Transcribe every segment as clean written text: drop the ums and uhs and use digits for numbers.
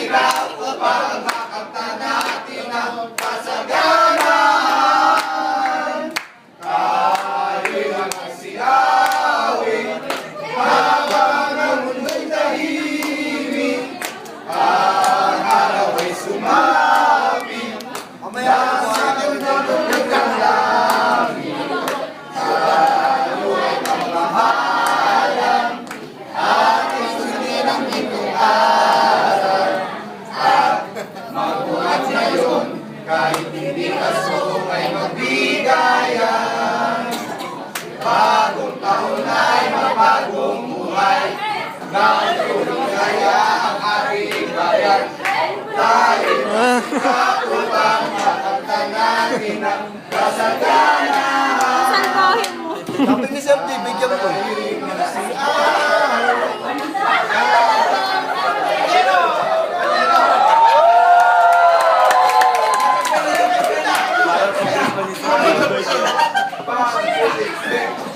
hirap upang makamtan natin ang kasaganan. Tayo'y magsiawin habang ang mundo'y tahimik. Ang araw ay sumapit, nasa gandang ng langit. Tayo ay pagmahalan at isundin ang itong aral. At mabuhat ngayon kahit hindi kaso ay magbigayan. Bagong taon ay mabagong buhay, gagawin kaya ang ating bayan. Tayo upang makamtan natin ang kasaganan. Salbahin mo. Sabi ni Sir T, bigyan ko.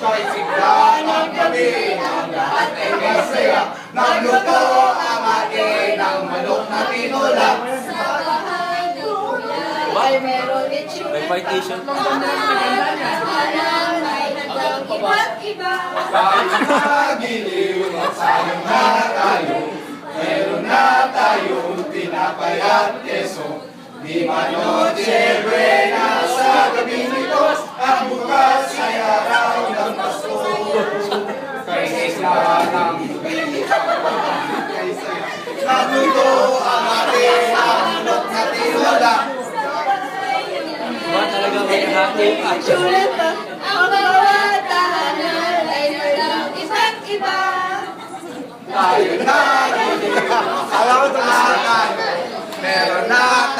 Kahit sigla ang gabi, ang lahat ay masaya. Nagluto ang atin ng manok na tinulak. Ay, meron itsura. May partition. Iba't iba. Kahit nagiliw at sayang na tayo, meron na tayong tinapay at keso. Di manoche buena sa gabi nito, at bukas ay araw ng Pasko. Kaysa isla ng nagluto ang ating manok na tinulak. Ba talaga may hati at Sulit pa. Ang bawat tahanan ay merong iba't iba. Tayo na giliw, Alam ko ito. meron na